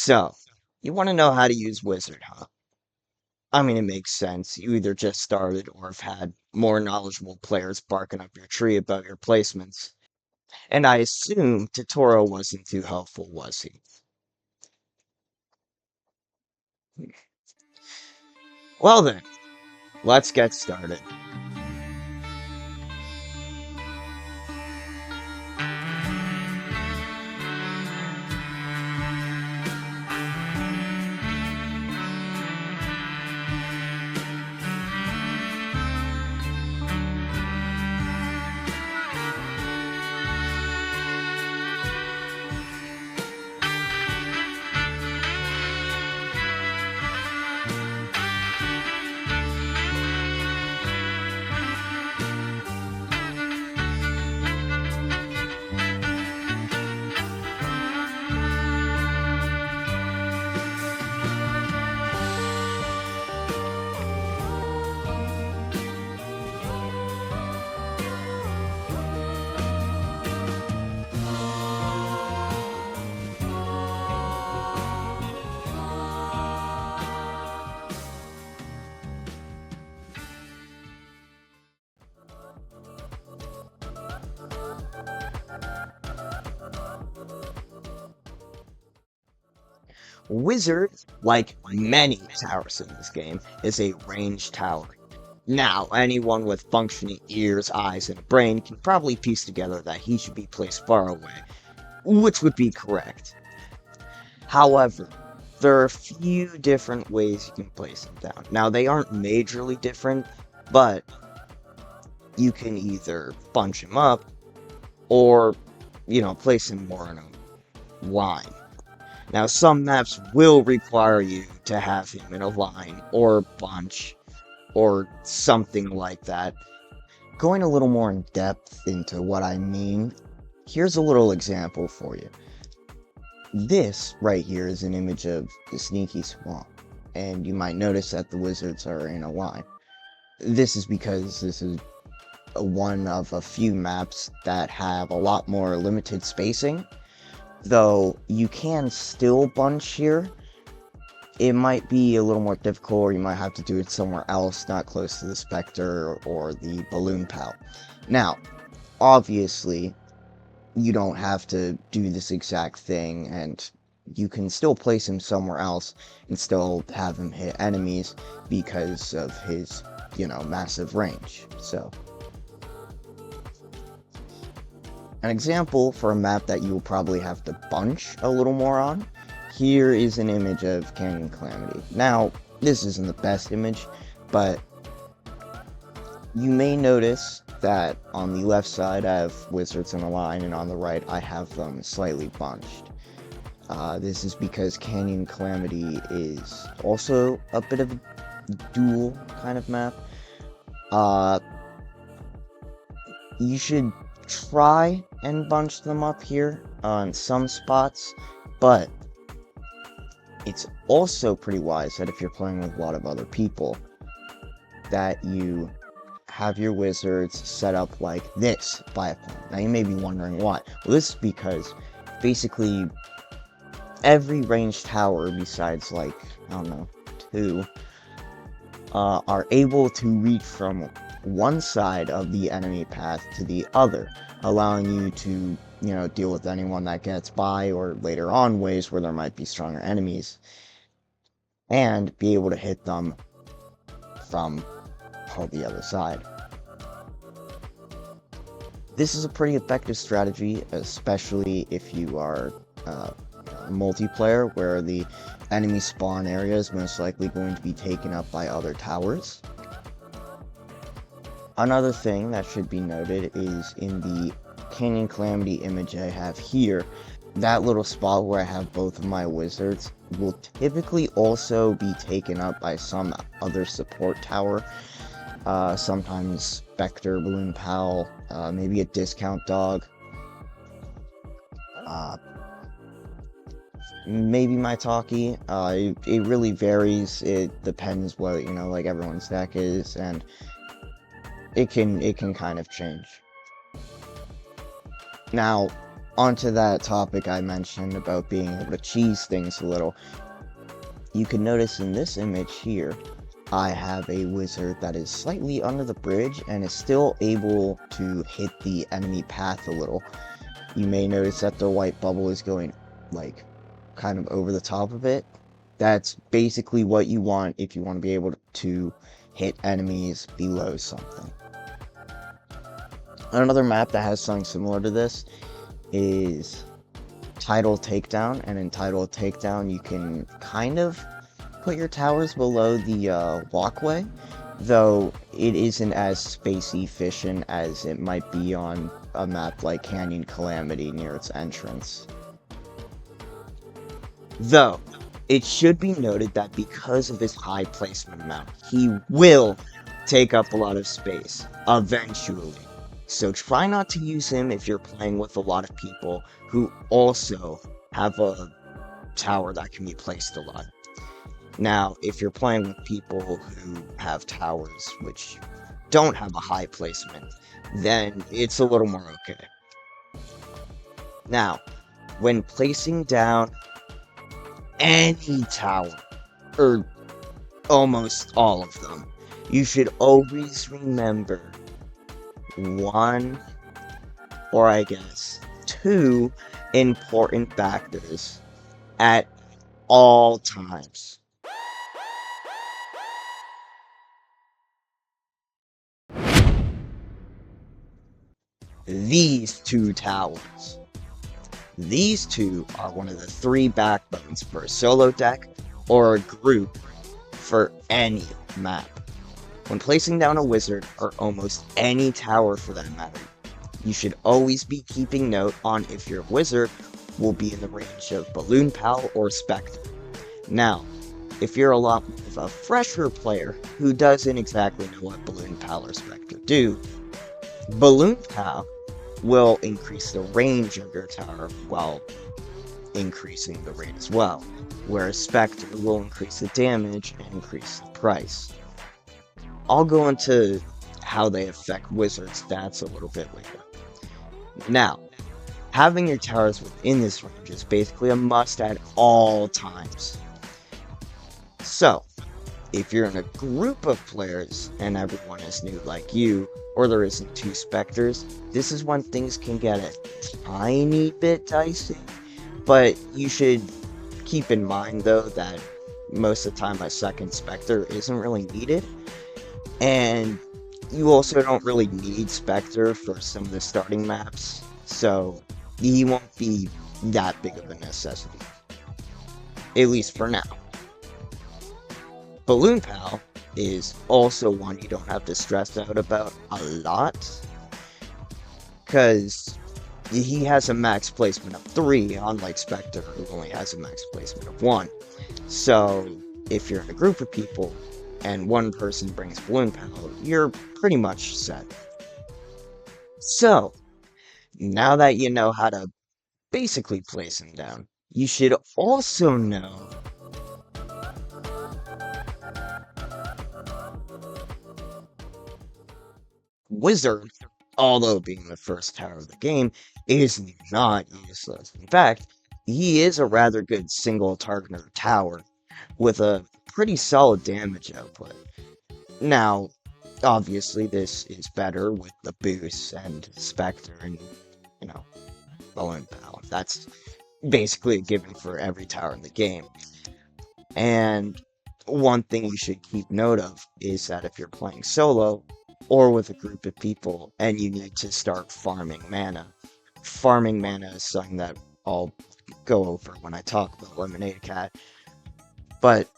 So, you want to know how to use Wizard, huh? I mean, it makes sense. You either just started or have had more knowledgeable players barking up your tree about your placements. And I assume tutorial wasn't too helpful, was he? Well then, let's get started. Wizard, like many towers in this game, is a ranged tower. Now, anyone with functioning ears, eyes, and a brain can probably piece together that he should be placed far away, which would be correct. However, there are a few different ways you can place him down. Now, they aren't majorly different, but you can either bunch him up or, place him more in a line. Now, some maps will require you to have him in a line or bunch or something like that. Going a little more in depth into what I mean, here's a little example for you. This right here is an image of the Sneaky Swamp, and you might notice that the wizards are in a line. This is because this is one of a few maps that have a lot more limited spacing, though you can still bunch here. It might be a little more difficult, or you might have to do it somewhere else, not close to the Spectre or the Balloon Pal. Now, obviously, you don't have to do this exact thing, and you can still place him somewhere else and still have him hit enemies because of his, massive range. So, an example for a map that you will probably have to bunch a little more on, here is an image of Canyon Calamity. Now, this isn't the best image, but you may notice that on the left side I have wizards in a line, and on the right I have them slightly bunched. This is because Canyon Calamity is also a bit of a dual kind of map. You should try and bunch them up here on some spots, but it's also pretty wise that if you're playing with a lot of other people, that you have your wizards set up like this by a point. Now you may be wondering why. Well, this is because basically every ranged tower besides two are able to reach from one side of the enemy path to the other, allowing you to deal with anyone that gets by, or later on ways where there might be stronger enemies, and be able to hit them from the other side. This is a pretty effective strategy, especially if you are multiplayer, where the enemy spawn area is most likely going to be taken up by other towers. Another thing that should be noted is in the Canyon Calamity image I have here, that little spot where I have both of my wizards will typically also be taken up by some other support tower. Sometimes Spectre, Balloon Pal, maybe a discount dog. Maybe my talkie. It really varies. It depends what everyone's deck is, and it can kind of change. Now, onto that topic I mentioned about being able to cheese things a little, you can notice in this image here, I have a wizard that is slightly under the bridge and is still able to hit the enemy path a little. You may notice that the white bubble is going, like, kind of over the top of it. That's basically what you want if you want to be able to hit enemies below something. Another map that has something similar to this is Tidal Takedown, and in Tidal Takedown you can kind of put your towers below the walkway, though it isn't as space efficient as it might be on a map like Canyon Calamity near its entrance. Though, it should be noted that because of his high placement amount, he will take up a lot of space, eventually. So try not to use him if you're playing with a lot of people who also have a tower that can be placed a lot. Now, if you're playing with people who have towers which don't have a high placement, then it's a little more okay. Now, when placing down any tower, or almost all of them, you should always remember one, or I guess two, important factors at all times. These two towers. These two are one of the three backbones for a solo deck or a group for any map. When placing down a wizard, or almost any tower for that matter, you should always be keeping note on if your wizard will be in the range of Balloon Pal or Spectre. Now, if you're a lot of a fresher player who doesn't exactly know what Balloon Pal or Spectre do, Balloon Pal will increase the range of your tower while increasing the rate as well, whereas Spectre will increase the damage and increase the price. I'll go into how they affect wizard stats a little bit later. Now, having your towers within this range is basically a must at all times. So, if you're in a group of players and everyone is new like you, or there isn't two Spectres, this is when things can get a tiny bit dicey, but you should keep in mind though that most of the time a second Spectre isn't really needed, and you also don't really need Spectre for some of the starting maps, so he won't be that big of a necessity, at least for now. Balloon Pal is also one you don't have to stress out about a lot, because he has a max placement of 3, unlike Spectre, who only has a max placement of 1. So, if you're in a group of people, and one person brings Balloon Pal, you're pretty much set. So, now that you know how to basically place him down, you should also know Wizard, although being the first tower of the game, is not useless. In fact, he is a rather good single targeter tower with a pretty solid damage output. Now, obviously this is better with the boost and Spectre and, Balloon Pal. That's basically a given for every tower in the game. And one thing you should keep note of is that if you're playing solo, or with a group of people, and you need to start farming mana is something that I'll go over when I talk about Lemonade Cat. But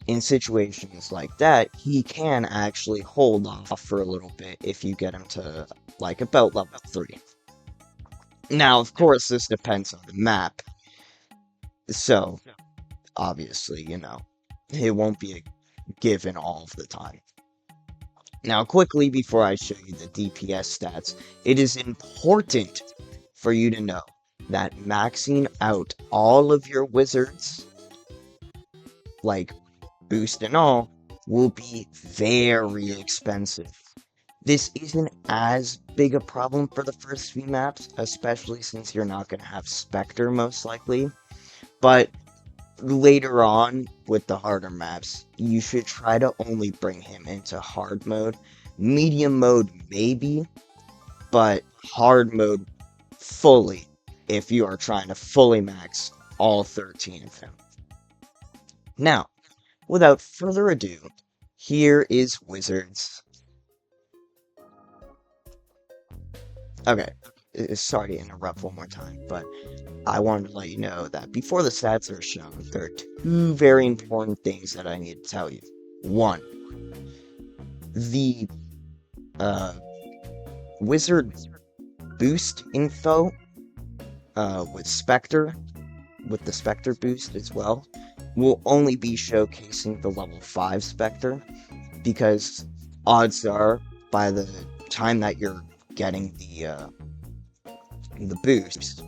in situations like that, he can actually hold off for a little bit if you get him to, like, about level 3. Now, of course, this depends on the map, so, obviously, it won't be a given all of the time. Now, quickly, before I show you the DPS stats, it is important for you to know that maxing out all of your wizards, like boost and all, will be very expensive. This isn't as big a problem for the first few maps, especially since you're not going to have Spectre most likely, but later on with the harder maps, you should try to only bring him into hard mode. Medium mode maybe, but hard mode fully if you are trying to fully max all 13 of him. Now, without further ado, here is Wizards. Okay, sorry to interrupt one more time, but I wanted to let you know that before the stats are shown, there are two very important things that I need to tell you. One, the Wizard boost info with Spectre, with the Spectre boost as well, will only be showcasing the level 5 Spectre, because odds are, by the time that you're getting the boost,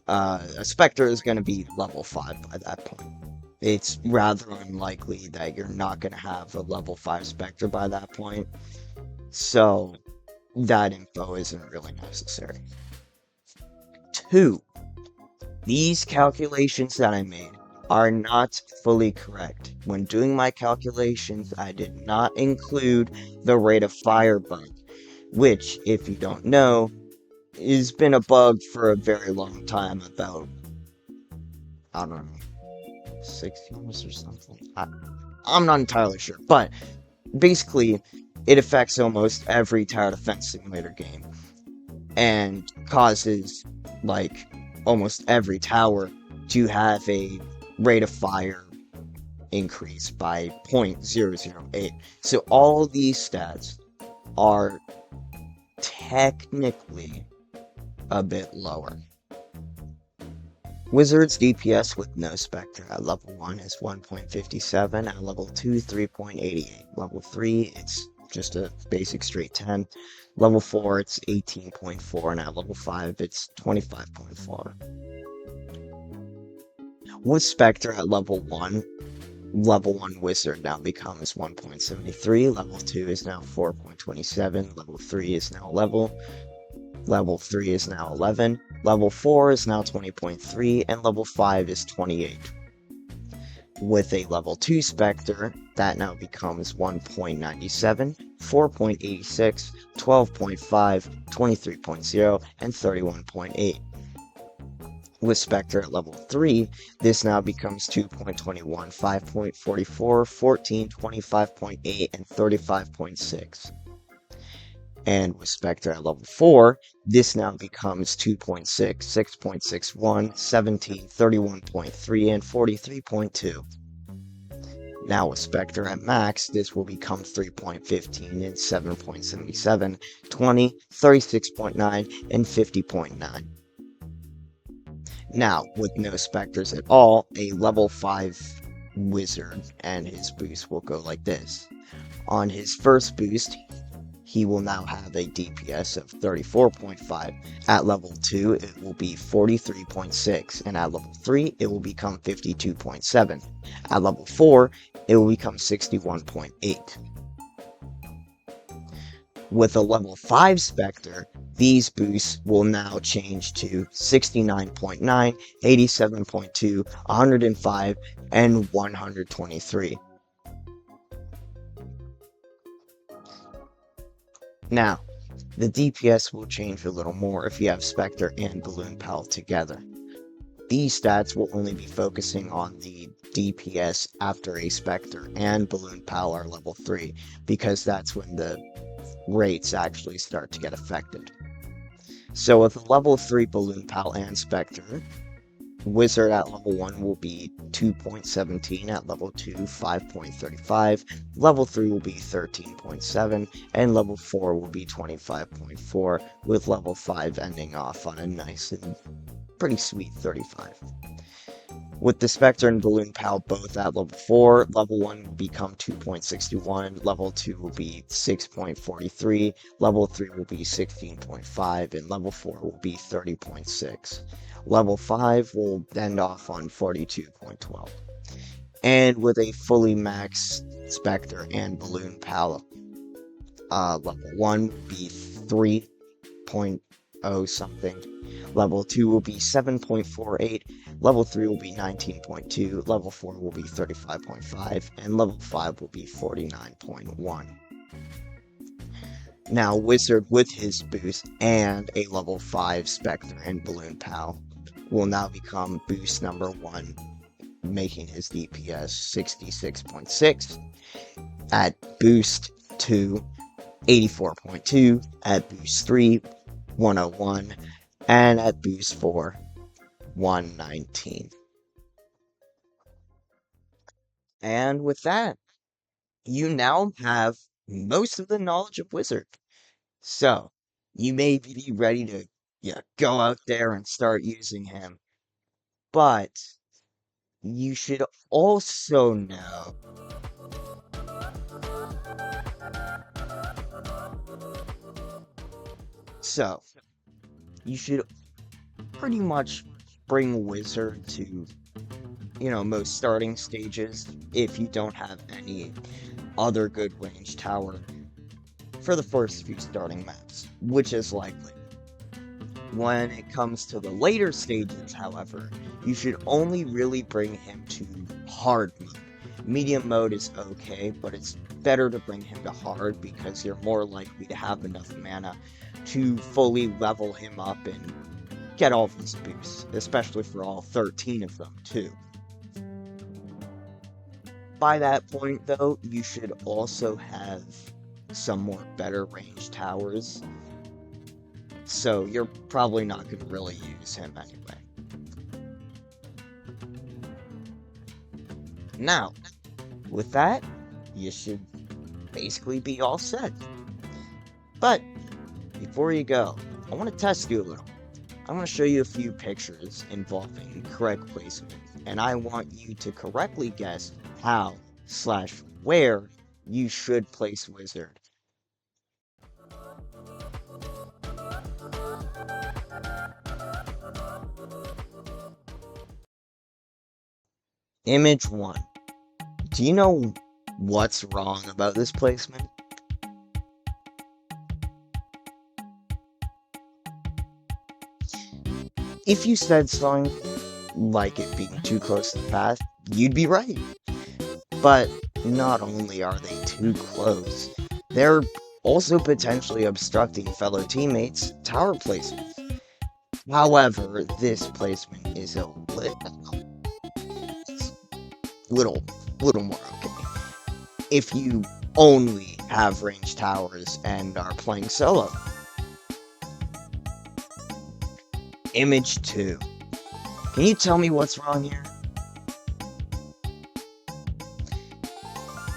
a Spectre is going to be level 5 by that point. It's rather unlikely that you're not going to have a level 5 Spectre by that point, so that info isn't really necessary. 2. These calculations that I made are not fully correct. When doing my calculations, I did not include the rate of fire bug, which, if you don't know, has been a bug for a very long time, about, I don't know, 6 years or something. I'm not entirely sure, but basically, it affects almost every tower defense simulator game, and causes, like, almost every tower to have a rate of fire increase by 0.008. So all these stats are technically a bit lower. Wizard's DPS with no Spectre at level 1 is 1.57, at level 2, 3.88. Level 3, it's just a basic straight 10. Level 4, it's 18.4, and at level 5, it's 25.4. With Spectre at level 1 Wizard now becomes 1.73, level 2 is now 4.27, level 3 is now level 3 is now 11, level 4 is now 20.3, and level 5 is 28. With a level 2 Spectre, that now becomes 1.97, 4.86, 12.5, 23.0, and 31.8. With Spectre at level 3, this now becomes 2.21, 5.44, 14, 25.8, and 35.6. And with Spectre at level 4, this now becomes 2.6, 6.61, 17, 31.3, and 43.2. Now with Spectre at max, this will become 3.15 and 7.77, 20, 36.9, and 50.9. Now, with no Spectres at all, a level 5 Wizard and his boost will go like this. On his first boost, he will now have a DPS of 34.5. At level 2, it will be 43.6, and at level 3, it will become 52.7. At level 4, it will become 61.8. With a level 5 Spectre, these boosts will now change to 69.9, 87.2, 105, and 123. Now, the DPS will change a little more if you have Spectre and Balloon Pal together. These stats will only be focusing on the DPS after a Spectre and Balloon Pal are level 3, because that's when the rates actually start to get affected. So with level 3 Balloon Pal and Spectre, Wizard at level 1 will be 2.17, at level 2 5.35, level 3 will be 13.7, and level 4 will be 25.4, with level 5 ending off on a nice and pretty sweet 35. With the Spectre and Balloon Pal both at level 4, level 1 will become 2.61, level 2 will be 6.43, level 3 will be 16.5, and level 4 will be 30.6. Level 5 will end off on 42.12. And with a fully maxed Spectre and Balloon Pal, Level 1 will be 3.0 something. Level 2 will be 7.48. Level 3 will be 19.2. Level 4 will be 35.5. And level 5 will be 49.1. Now, Wizard with his boost and a level 5 Spectre and Balloon Pal will now become boost number 1, making his DPS 66.6. At boost 2, 84.2. At boost 3, 101. And at boost 4, 119. And with that, you now have most of the knowledge of Wizard. So, you may be ready to go out there and start using him. But, you should also know so, you should pretty much bring Wizard to, most starting stages if you don't have any other good range tower for the first few starting maps, which is likely. When it comes to the later stages, however, you should only really bring him to hard mode. Medium mode is okay, but it's better to bring him to hard because you're more likely to have enough mana to fully level him up and get all of his boosts, especially for all 13 of them, too. By that point, though, you should also have some more better range towers, so you're probably not going to really use him anyway. Now, with that, you should basically be all set. But, before you go, I want to test you a little. I want to show you a few pictures involving correct placement, and I want you to correctly guess how/where you should place Wizard. Image 1. Do you know what's wrong about this placement? If you said something like it being too close to the path, you'd be right. But not only are they too close, they're also potentially obstructing fellow teammates' tower placements. However, this placement is a little more okay if you only have ranged towers and are playing solo. Image 2. Can you tell me what's wrong here?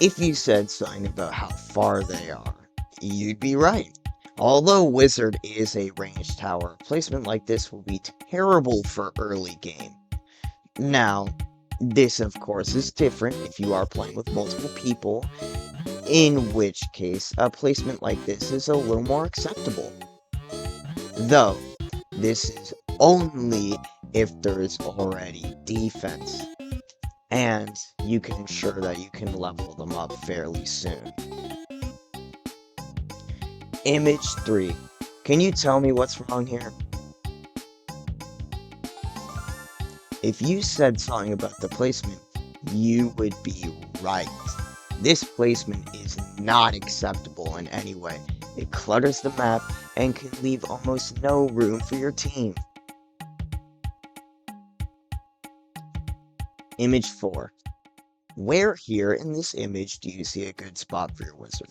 If you said something about how far they are, you'd be right. Although Wizard is a ranged tower, placement like this will be terrible for early game. Now, this of course is different if you are playing with multiple people, in which case a placement like this is a little more acceptable. Though, this is only if there is already defense, and you can ensure that you can level them up fairly soon. Image 3. Can you tell me what's wrong here? If you said something about the placement, you would be right. This placement is not acceptable in any way. It clutters the map and can leave almost no room for your team. Image 4. Where here in this image do you see a good spot for your wizard?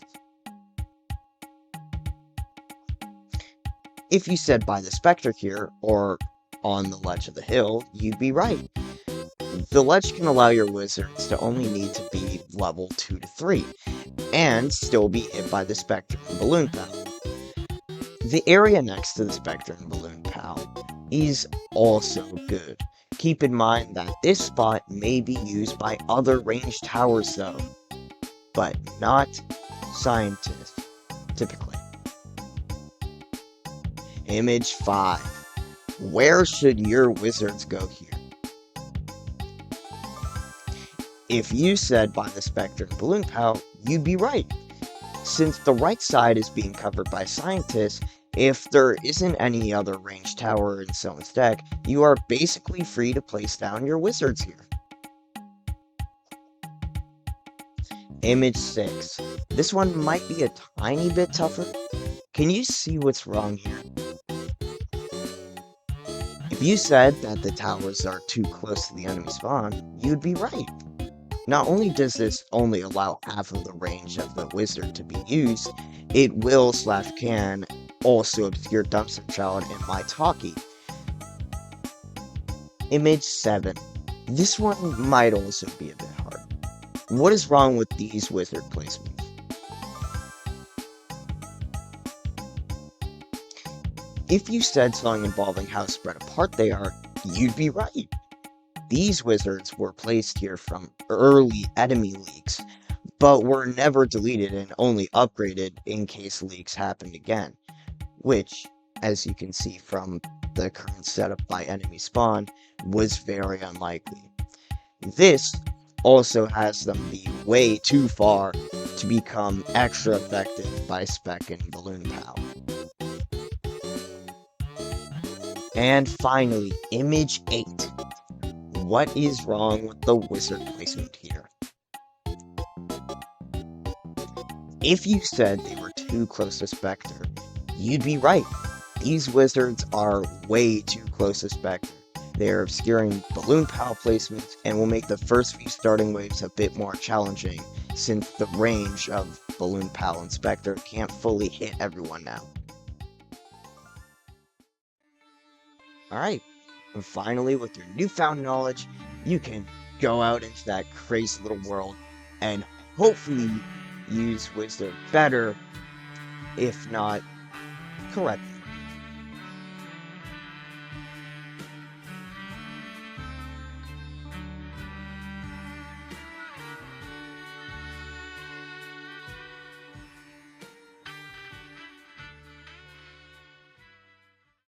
If you said by the Spectre here, or on the ledge of the hill, you'd be right. The ledge can allow your wizards to only need to be level 2 to 3, and still be hit by the Spectre and Balloon Pal. The area next to the Spectre and Balloon Pal is also good. Keep in mind that this spot may be used by other ranged towers though, but not scientists, typically. Image 5. Where should your wizards go here? If you said by the Spectre and Balloon Pal, you'd be right. Since the right side is being covered by scientists, if there isn't any other ranged tower in someone's deck, you are basically free to place down your wizards here. Image 6. This one might be a tiny bit tougher. Can you see what's wrong here? If you said that the towers are too close to the enemy spawn, you'd be right. Not only does this only allow half of the range of the wizard to be used, it will/can also obscure Dumpster Child and My Talkie. Image 7. This one might also be a bit hard. What is wrong with these wizard placements? If you said something involving how spread apart they are, you'd be right. These wizards were placed here from early enemy leaks, but were never deleted and only upgraded in case leaks happened again, which, as you can see from the current setup by enemy spawn, was very unlikely. This also has them be way too far to become extra effective by Spec and Balloon Pal. And finally, Image 8. What is wrong with the wizard placement here? If you said they were too close to Spectre, you'd be right. These wizards are way too close to Spectre. They are obscuring Balloon Pal placements and will make the first few starting waves a bit more challenging, since the range of Balloon Pal and Spectre can't fully hit everyone now. Alright, and finally, with your newfound knowledge, you can go out into that crazy little world and hopefully use Wizard better, if not correctly.